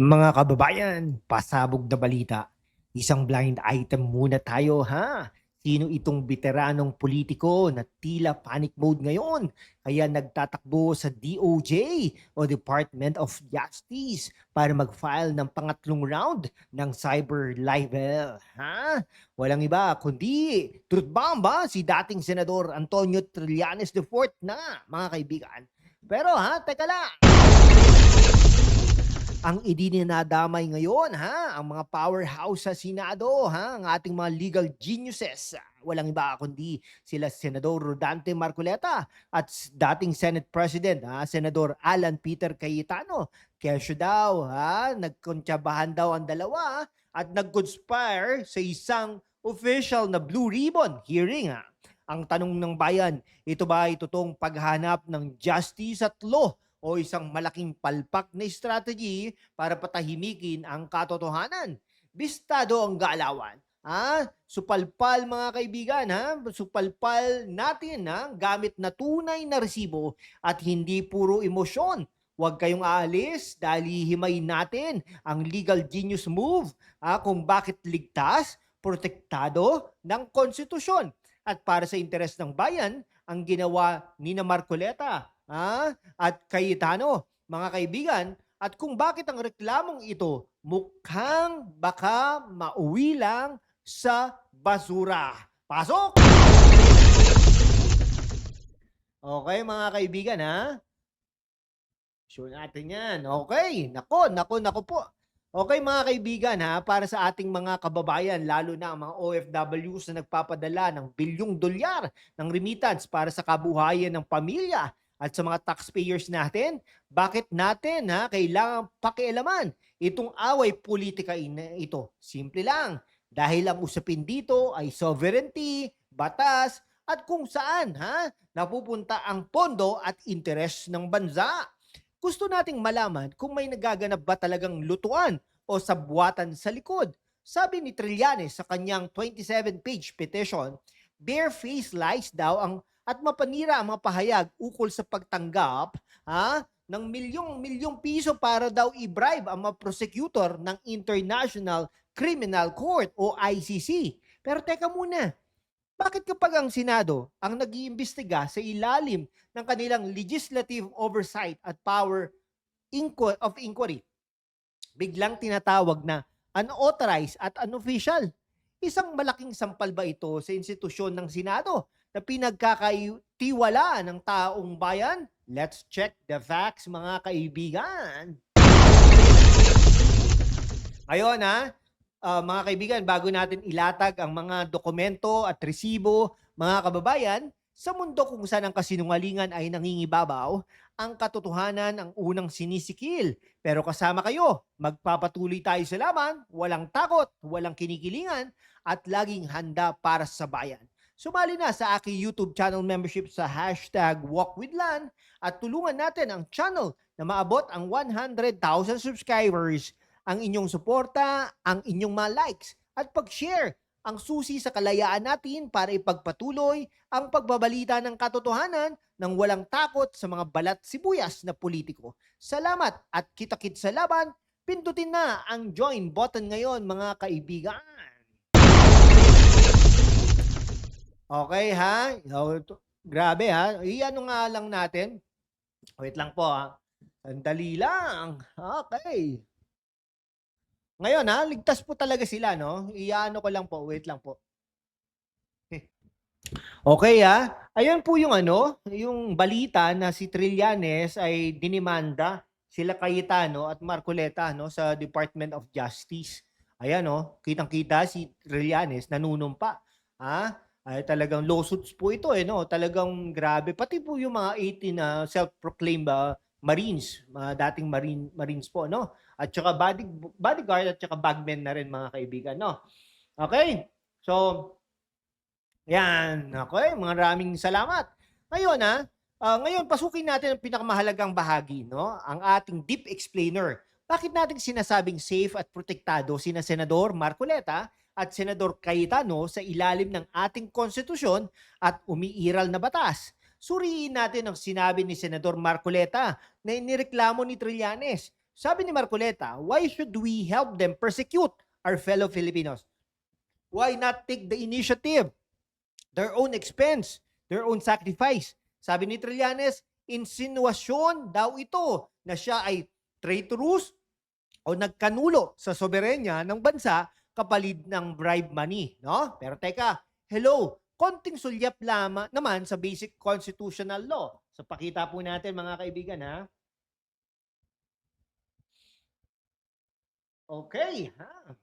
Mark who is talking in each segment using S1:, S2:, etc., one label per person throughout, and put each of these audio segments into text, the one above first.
S1: Mga kababayan, pasabog na balita. Isang blind item muna tayo ha. Sino itong veteranong politiko na tila panic mode ngayon? Kaya nagtatakbo sa DOJ o Department of Justice para mag-file ng pangatlong round ng cyber libel. Ha? Walang iba kundi truth bomb ba? Si dating Senador Antonio Trillanes IV na mga kaibigan. Pero teka lang. Ang idinadamay ngayon ang mga powerhouse sa Senado ang ating mga legal geniuses. Walang iba kundi sila Senador Rodante Marcoleta at dating Senate President Senador Alan Peter Cayetano. Kesyo daw nagkontsabahan daw ang dalawa at nag-conspire sa isang official na Blue Ribbon hearing. Ang tanong ng bayan, ito ba ay totoong paghanap ng justice at law o isang malaking palpak na strategy para patahimikin ang katotohanan? Bistado ang galawan. Supalpal mga kaibigan, supalpal natin gamit na tunay na resibo at hindi puro emosyon. Huwag kayong aalis dahil hihimayin natin ang legal genius move kung bakit ligtas, protektado ng konstitusyon. At para sa interes ng bayan, ang ginawa ni na Marcoleta at Cayetano, mga kaibigan, at kung bakit ang reklamong ito mukhang baka mauwi lang sa basura. Pasok! Okay, mga kaibigan, sure natin yan. Okay, nako po. Okay mga kaibigan para sa ating mga kababayan, lalo na ang mga OFWs na nagpapadala ng bilyong dolyar ng remittance para sa kabuhayan ng pamilya at sa mga taxpayers natin, bakit natin kailangan pakialaman itong away politika ito? Simple lang, dahil ang usapin dito ay sovereignty, batas, at kung saan napupunta ang pondo at interes ng bansa. Gusto nating malaman kung may nagaganap ba talagang lutuan o sabwatan sa likod. Sabi ni Trillanes sa kanyang 27-page petition, barefaced lies daw at mapanira ang mga pahayag ukol sa pagtanggap ng milyong piso para daw i-bribe ang mga prosecutor ng International Criminal Court o ICC. Pero teka muna, bakit kapag ang Senado ang nag-iimbestiga sa ilalim ng kanilang legislative oversight at power of inquiry, biglang tinatawag na unauthorized at unofficial? Isang malaking sampal ba ito sa institusyon ng Senado na pinagkakatiwala ng taong bayan? Let's check the facts, mga kaibigan. Ngayon mga kaibigan, bago natin ilatag ang mga dokumento at resibo, mga kababayan, sa mundo kung saan ang kasinungalingan ay nangingibabaw, ang katotohanan ang unang sinisikil. Pero kasama kayo, magpapatuloy tayo sa laban, walang takot, walang kinikilingan, at laging handa para sa bayan. Sumali na sa aking YouTube channel membership sa #WalkWithLan at tulungan natin ang channel na maabot ang 100,000 subscribers. Ang inyong suporta, ang inyong mga likes at pag-share ang susi sa kalayaan natin para ipagpatuloy ang pagbabalita ng katotohanan ng walang takot sa mga balat sibuyas na politiko. Salamat at kita-kits sa laban. Pindutin na ang join button ngayon, mga kaibigan. Okay grabe iano nga lang natin. Wait lang po Sandali lang. Okay. Ngayon ligtas po talaga sila, no? Iyaano ko lang po, wait lang po. Okay Ayun po yung yung balita na si Trillanes ay dinimanda sila Cayetano at Marcoleta sa Department of Justice. Ayan kitang-kita si Trillanes nanunumpa. Ay talagang lawsuits po ito Talagang grabe pati po yung mga 18 na self-proclaimed Marines, dating Marines po at saka bodyguard at saka bagmen na rin, mga kaibigan Okay? So yan, okay, maraming salamat. Ngayon ngayon pasukin natin ang pinakamahalagang bahagi ang ating deep explainer. Bakit natin sinasabing safe at protektado sina Senador Marcoleta at Senador Cayetano sa ilalim ng ating konstitusyon at umiiral na batas? Suriin natin ang sinabi ni Senador Marcoleta na inireklamo ni Trillanes. Sabi ni Marcoleta, why should we help them persecute our fellow Filipinos? Why not take the initiative? Their own expense, their own sacrifice. Sabi ni Trillanes, insinuasyon daw ito na siya ay traitorous o nagkanulo sa soberenya ng bansa kapalit ng bribe money, no? Pero teka, hello, konting sulyap lamang naman sa basic constitutional law. So pakita po natin mga kaibigan, ha? Okay, ha?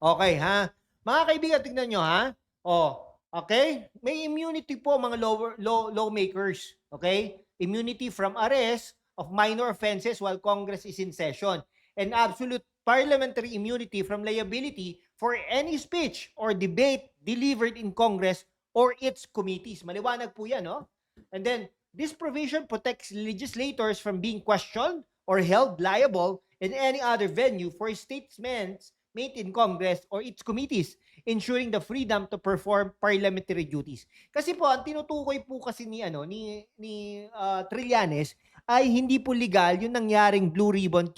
S1: Okay, ha? Mga kaibigan, tignan nyo, ha? Okay? May immunity po mga lawmakers. Okay? Immunity from arrest of minor offenses while Congress is in session. And absolute parliamentary immunity from liability for any speech or debate delivered in Congress or its committees. Maliwanag po yan, no? And then, this provision protects legislators from being questioned or held liable in any other venue for statements made in Congress or its committees, ensuring the freedom to perform parliamentary duties. Kasi po, ang tinutukoy po kasi ni Trillanes ay hindi po legal yung nangyaring Blue Ribbon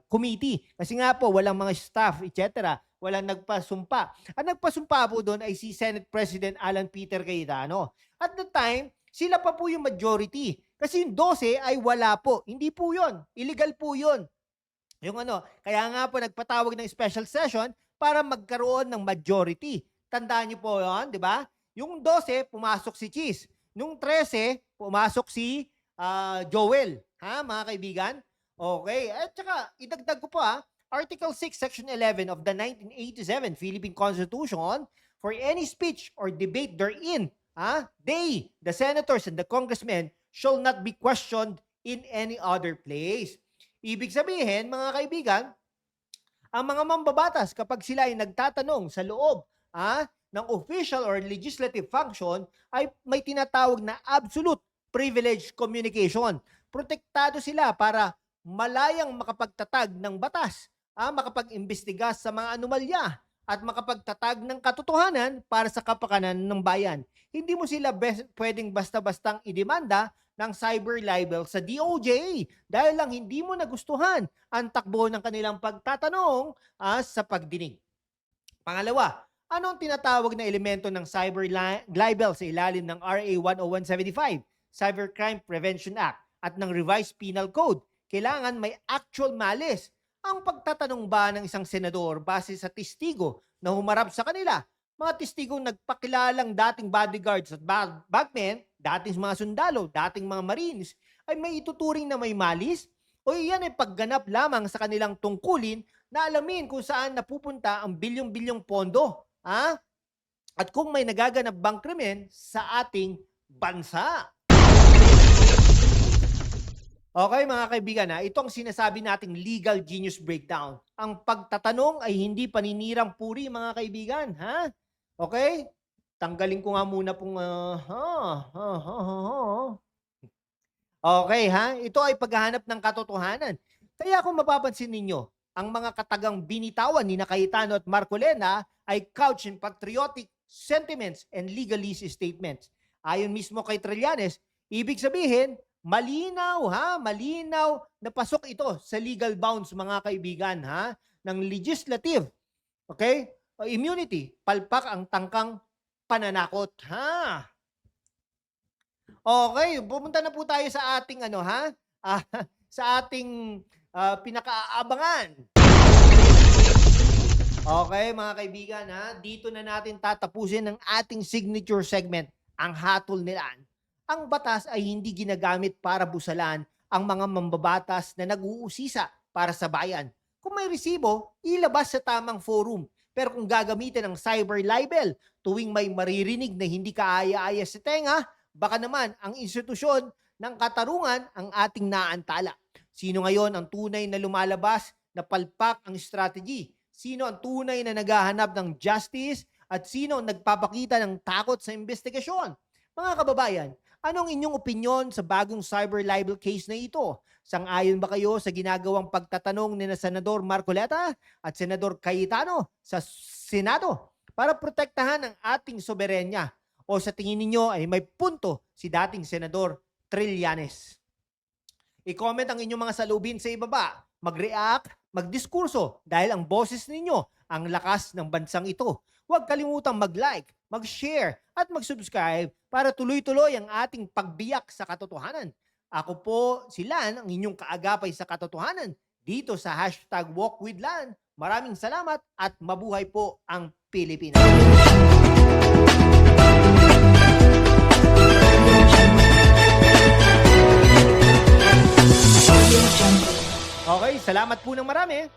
S1: Committee. Kasi nga po, walang mga staff, etc. Walang nagpasumpa. Ang nagpasumpa po doon ay si Senate President Alan Peter Cayetano. At the time, sila pa po yung majority. Kasi yung 12 ay wala po. Hindi po yun. Illegal po yun. Yung kaya nga po nagpatawag ng special session para magkaroon ng majority. Tandaan niyo po yun, di ba? Yung 12, pumasok si Cheese. Nung 13, pumasok si Joel. Ha, mga kaibigan? Okay. At saka, idagdag ko po Article 6, Section 11 of the 1987 Philippine Constitution, for any speech or debate therein, they, the senators and the congressmen, shall not be questioned in any other place. Ibig sabihin, mga kaibigan, ang mga mambabatas kapag sila ay nagtatanong sa loob ng official or legislative function ay may tinatawag na absolute privileged communication. Protektado sila para malayang makapagtatag ng batas, makapag-imbestiga sa mga anomalya at makapagtatag ng katotohanan para sa kapakanan ng bayan. Hindi mo sila pwedeng basta-bastang idemanda ng cyber libel sa DOJ dahil lang hindi mo nagustuhan ang takbo ng kanilang pagtatanong sa pagdinig. Pangalawa, anong tinatawag na elemento ng cyber libel sa ilalim ng RA 10175, Cybercrime Prevention Act at ng Revised Penal Code? Kailangan may actual malice. Ang pagtatanong ba ng isang senador base sa testigo na humarap sa kanila, mga testigong nagpakilalang dating bodyguards at bagmen, dating mga sundalo, dating mga marines, ay may ituturing na may malis? O iyan ay pagganap lamang sa kanilang tungkulin na alamin kung saan napupunta ang bilyong-bilyong pondo? At kung may nagaganap bang krimen sa ating bansa? Okay mga kaibigan, ito ang sinasabi nating legal genius breakdown. Ang pagtatanong ay hindi paninirang puri mga kaibigan. Okay? Tanggalin ko nga muna pong Okay, ito ay paghahanap ng katotohanan. Kaya kung mapapansin ninyo, ang mga katagang binitawan ni Cayetano at Marcoleta ay couched in patriotic sentiments and legalese statements. Ayon mismo kay Trillanes, ibig sabihin, malinaw na pasok ito sa legal bounds mga kaibigan ng legislative. Okay? Immunity, palpak ang tangkang pananakot. Okay, pumunta na po tayo sa ating sa ating pinakaabangan. Okay, mga kaibigan, dito na natin tatapusin ang ating signature segment, ang hatol nilaan. Ang batas ay hindi ginagamit para busalan ang mga mambabatas na nag-uusisa para sa bayan. Kung may resibo, ilabas sa tamang forum. Pero kung gagamitin ng cyber libel tuwing may maririnig na hindi kaaya-aya sa tenga, baka naman ang institusyon ng katarungan ang ating naantala. Sino ngayon ang tunay na lumalabas na palpak ang strategy? Sino ang tunay na naghahanap ng justice? At sino ang nagpapakita ng takot sa investigasyon? Mga kababayan, anong inyong opinyon sa bagong cyber libel case na ito? Sang-ayon ba kayo sa ginagawang pagtatanong ni Senador Marcoleta at Senador Cayetano sa Senado para protektahan ang ating soberenya? o sa tingin ninyo ay may punto si dating Senador Trillanes? I-comment ang inyong mga salubin sa ibaba. Mag-react, magdiskurso dahil ang boses ninyo ang lakas ng bansang ito. Huwag kalimutang mag-like, mag-share at mag-subscribe para tuloy-tuloy ang ating pagbiyak sa katotohanan. Ako po si Lan, ang inyong kaagapay sa katotohanan dito sa #WalkWithLan. Maraming salamat at mabuhay po ang Pilipinas. Okay, salamat po ng marami.